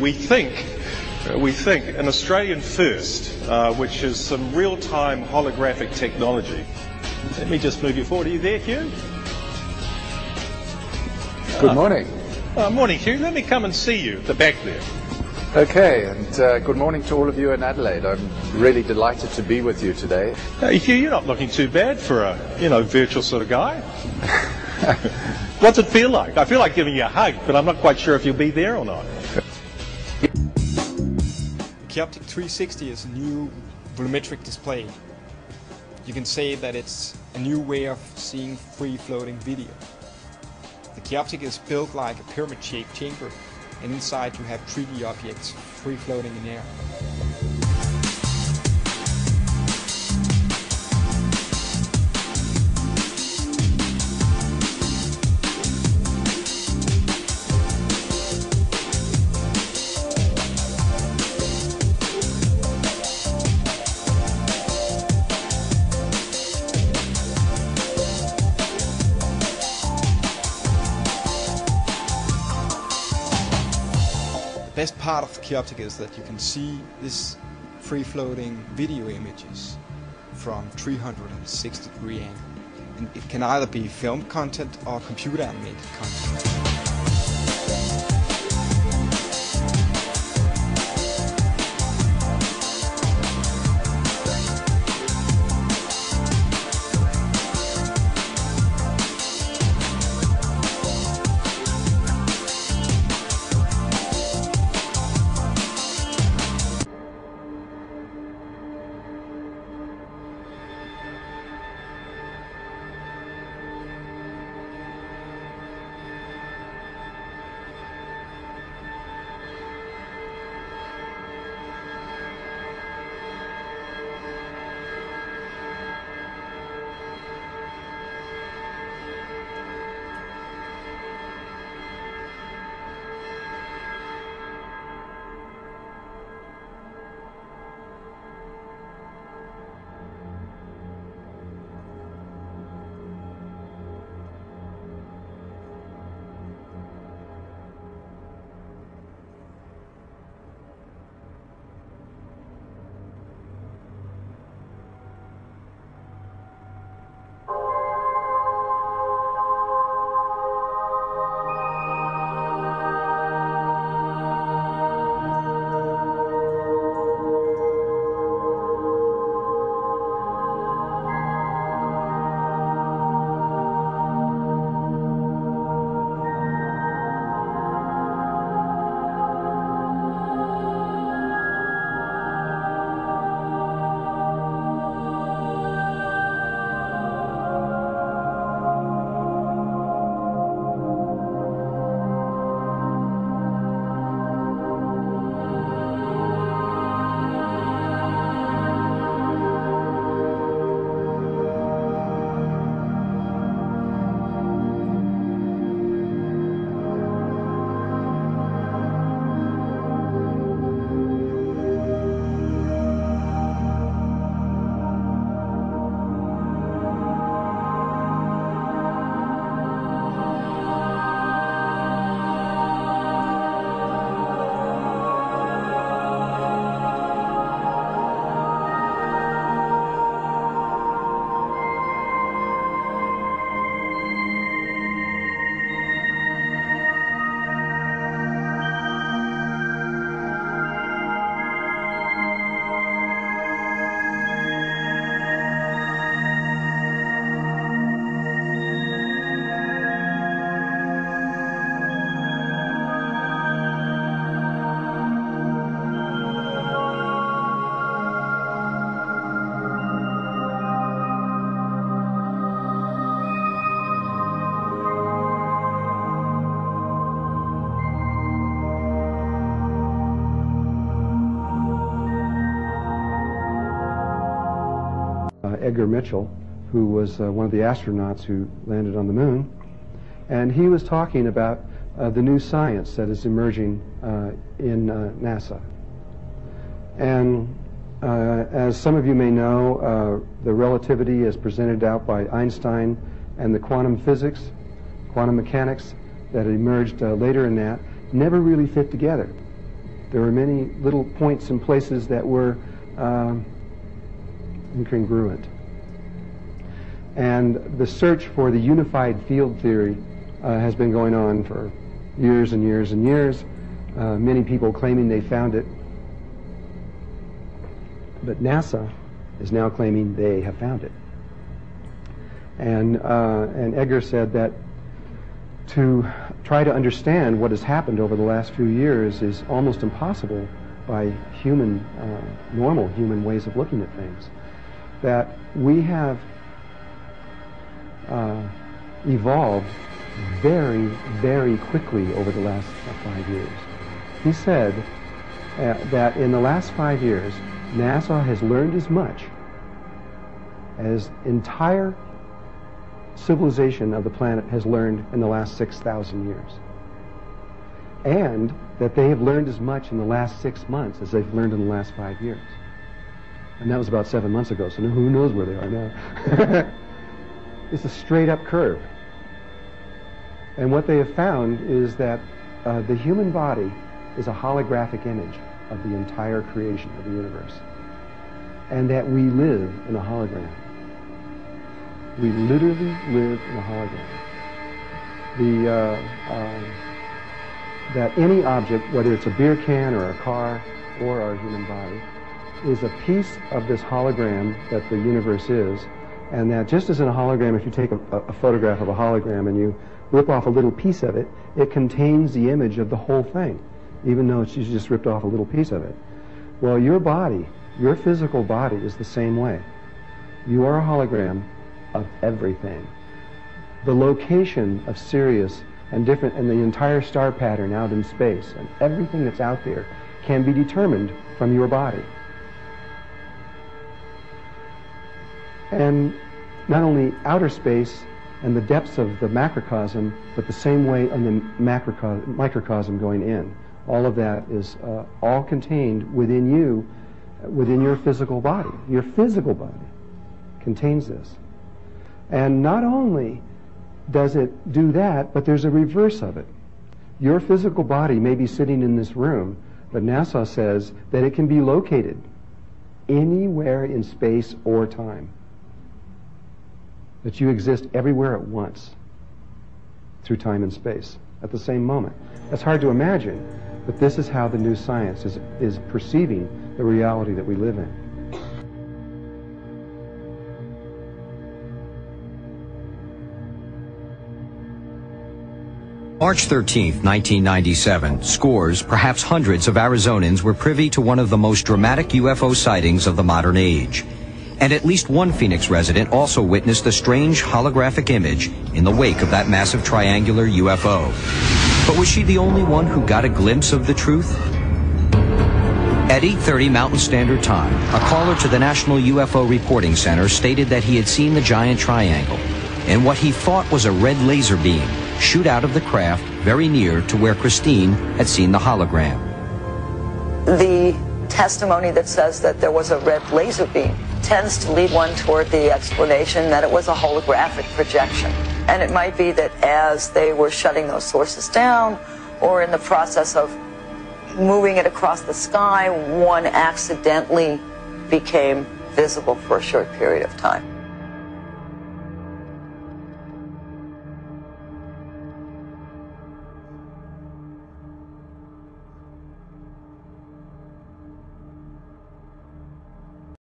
we think an Australian first, which is some real-time holographic technology. Let me just move you forward. Are you there, Hugh? Good morning. Morning, Hugh. Let me come and see you at the back there. Okay, and good morning to all of you in Adelaide. I'm really delighted to be with you today. Hugh, you're not looking too bad for a, virtual sort of guy. What's it feel like? I feel like giving you a hug, but I'm not quite sure if you'll be there or not. The Keyoptic 360 is a new volumetric display. You can say that it's a new way of seeing free-floating video. The Keyoptic is built like a pyramid-shaped chamber, and inside you have 3D objects free-floating in air. The best part of the Keyoptic is that you can see this free-floating video images from 360-degree angle. And it can either be film content or computer-animated content. Edgar Mitchell, who was one of the astronauts who landed on the moon, and he was talking about the new science that is emerging in NASA. And as some of you may know, the relativity as presented out by Einstein and the quantum physics, quantum mechanics that emerged later in that never really fit together. There were many little points and places that were incongruent. And the search for the unified field theory has been going on for years and years and years. Many people claiming they found it. But NASA is now claiming they have found it. And Edgar said that to try to understand what has happened over the last few years is almost impossible by normal human ways of looking at things. That we have evolved very, very quickly over the last 5 years. He said that in the last 5 years, NASA has learned as much as entire civilization of the planet has learned in the last 6,000 years. And that they have learned as much in the last 6 months as they've learned in the last 5 years. And that was about 7 months ago, so who knows where they are now. It's a straight up curve. And what they have found is that the human body is a holographic image of the entire creation of the universe. And that we live in a hologram. We literally live in a hologram. That any object, whether it's a beer can or a car or our human body, is a piece of this hologram that the universe is, and that just as in a hologram, if you take a photograph of a hologram and you rip off a little piece of it, it contains the image of the whole thing, even though you just ripped off a little piece of it. Well, your body, your physical body, is the same way. You are a hologram of everything. The location of Sirius and the entire star pattern out in space and everything that's out there can be determined from your body. And not only outer space and the depths of the macrocosm, but the same way on the microcosm going in. All of that is all contained within you, within your physical body. Your physical body contains this. And not only does it do that, but there's a reverse of it. Your physical body may be sitting in this room, but NASA says that it can be located anywhere in space or time. That you exist everywhere at once through time and space at the same moment. That's hard to imagine, but this is how the new science is perceiving the reality that we live in. March 13, 1997, scores, perhaps hundreds of Arizonans were privy to one of the most dramatic UFO sightings of the modern age. And at least one Phoenix resident also witnessed a strange holographic image in the wake of that massive triangular UFO. But was she the only one who got a glimpse of the truth? At 8:30 Mountain Standard Time, a caller to the National UFO Reporting Center stated that he had seen the giant triangle and what he thought was a red laser beam shoot out of the craft very near to where Christine had seen the hologram. The testimony that says that there was a red laser beam tends to lead one toward the explanation that it was a holographic projection. And it might be that as they were shutting those sources down, or in the process of moving it across the sky, one accidentally became visible for a short period of time.